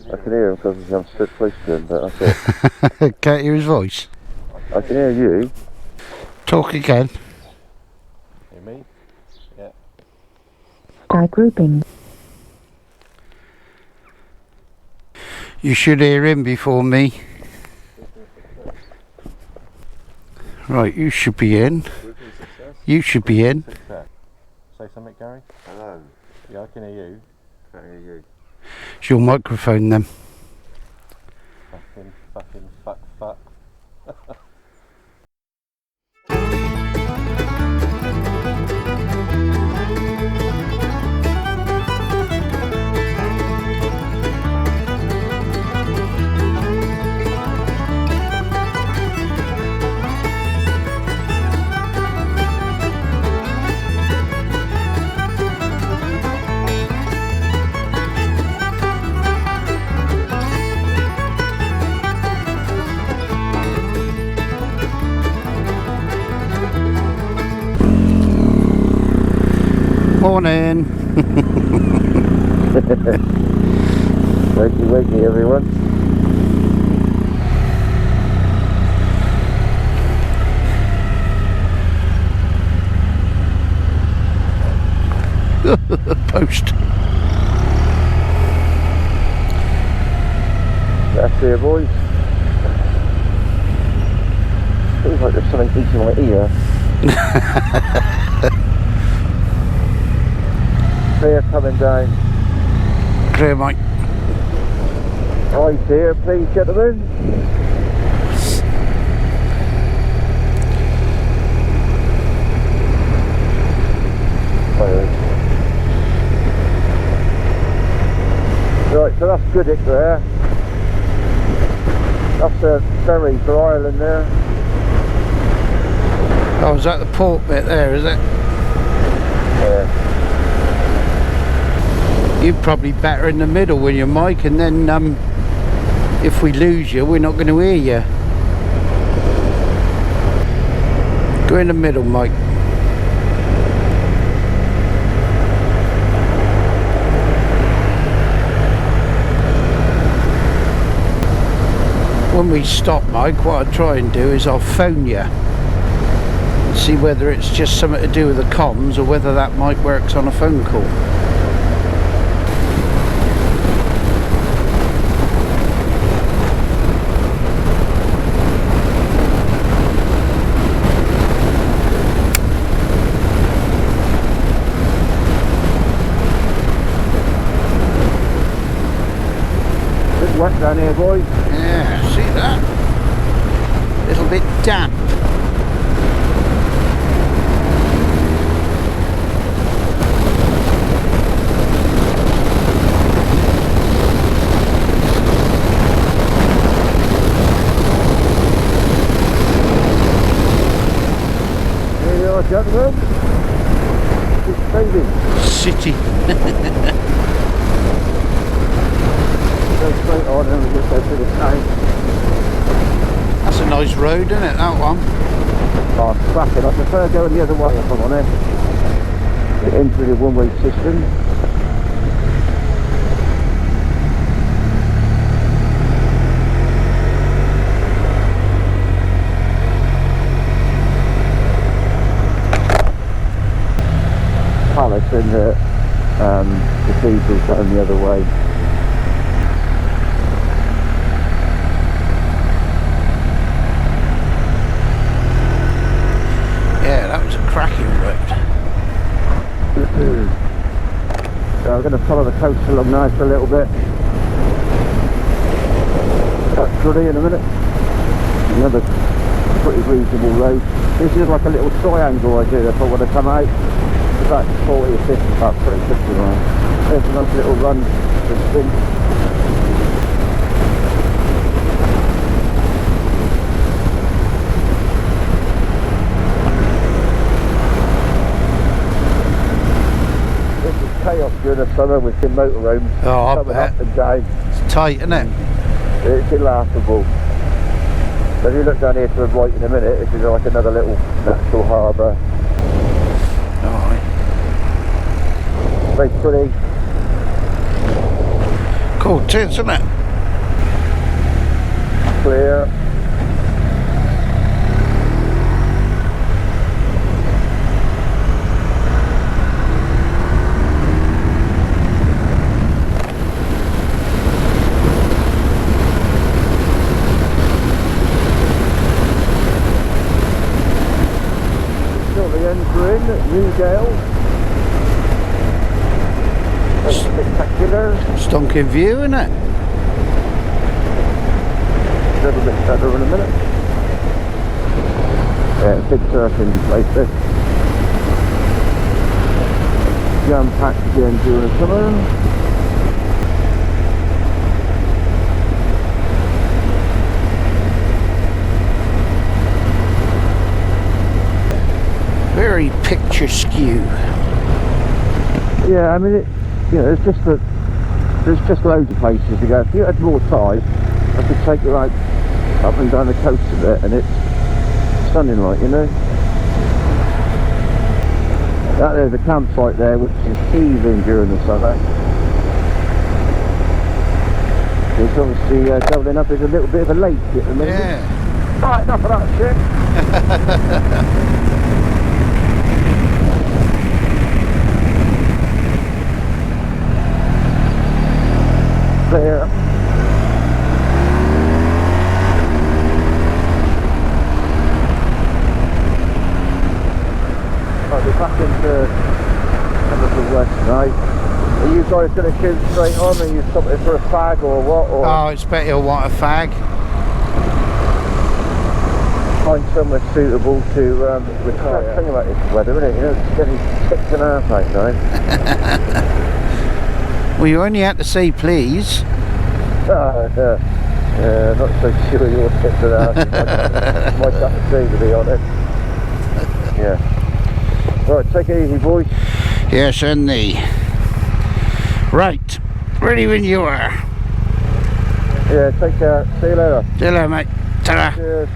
I can hear him because I'm stood close to him, but that's it. Can't hear his voice. I can hear you. Talk again. Hear me? Yeah. Start grouping. You should hear him before me. Right, you should be in. You should be in. Say something, Gary. Hello. Yeah, I can hear you. I can hear you. It's your microphone then. Fuck. Morning. Wakey, everyone. Post. That's it, boys. Feels like there's something eating my ear. Clear coming down. Clear, mate. Right here, please, gentlemen. Right, so that's Goodick there. That's a ferry for Ireland there. Oh, is that the port bit there, is it? Yeah. You're probably better in the middle with your mic, and then if we lose you, we're not going to hear you. Go in the middle, Mike. When we stop, Mike, what I'll try and do is I'll phone you and see whether it's just something to do with the comms or whether that mic works on a phone call. Wet down here, boys. Yeah, see that? Little bit damp. Here you are, gentlemen. It's baby. City. Go straight on and we just go through the town. That's a nice road, isn't it, that one? Oh, it's cracking. I prefer going the other way if I'm honest. Get into the one-way system. Palace and the cathedral's going the other way. Yeah, that was a cracking road. So I'm going to follow the coast along now for a little bit. That's Goody in a minute. Another pretty reasonable road. This is like a little triangle I do if I want to come out. It's about 40 or 50, about 50 miles. There's a nice little run to spin. Chaos during the summer with the motorhomes Oh, I coming bet. up and down. It's tight, isn't it? It's laughable. So if you look down here to the right in a minute, this is like another little natural harbour. Alright. Very pretty. Cool tits, isn't it? clear. Still the ends are in, Newdale. That's spectacular. Stonking view, isn't it? A little bit better in a minute. Yeah, big surfing place this. Jam packed again during the summer. Very picturesque. Yeah, I mean, there's just loads of places to go. If you had more time, I could take you like up and down the coast a bit, and it's stunning, like, you know. That there's a campsite there which is heaving during the summer. It's obviously doubling up as a little bit of a lake at the minute. Yeah. Right, enough of that shit. Clear. I'll be back into Haverford West tonight. Are you guys going to shoot straight on? Are you stopping for a fag or what? Or Oh, it's better you'll want a fag. find somewhere suitable to retire? The thing about this weather, isn't it? You know, it's getting 6.5 right now. Well, you only had to say please. Yeah, not so sure you'll get to that. My cup of tea, to be honest. Yeah. Right, take it easy, boys. Yes, indeed. Right, ready when you are. Yeah, take care. See you later. See you later, mate. Ta-ra. Cheers.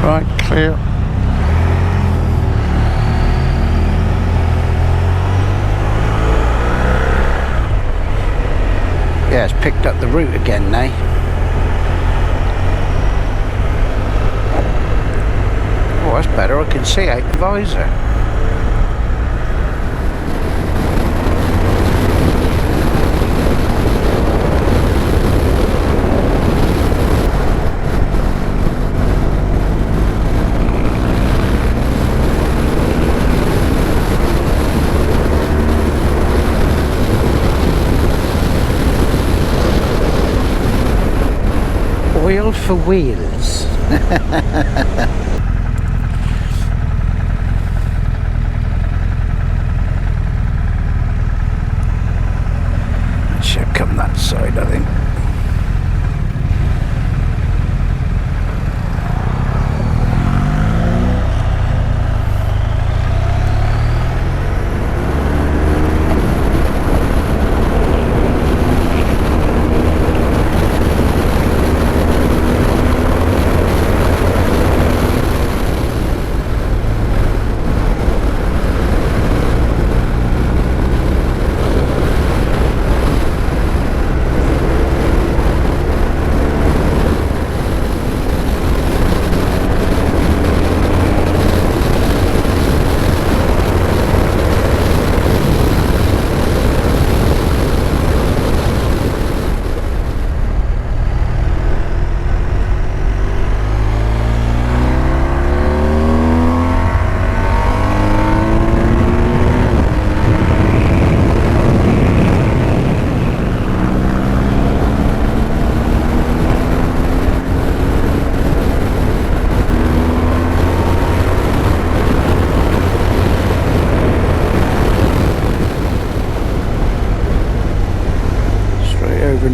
Right, clear. Yeah, it's picked up the route again now. Oh, that's better. I can see out the visor. Oil for wheels. It should come that side, I think.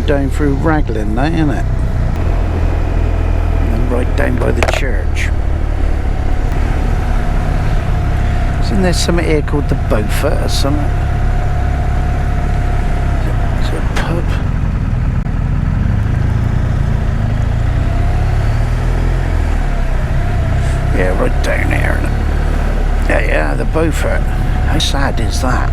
Down through Raglan now, isn't it? And then right down by the church. Isn't there something here called the Beaufort or something? Is it a pub? Yeah, right down here, isn't it? Yeah, the Beaufort. How sad is that?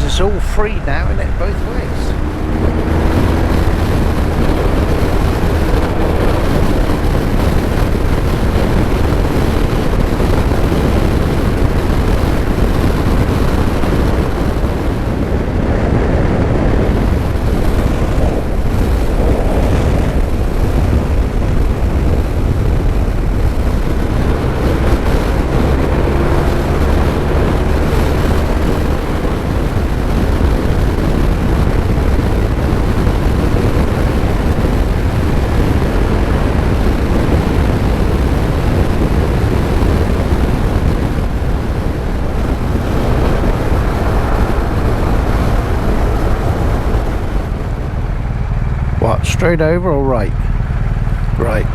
It's all free now, isn't it, both ways? What, straight over or right? Right.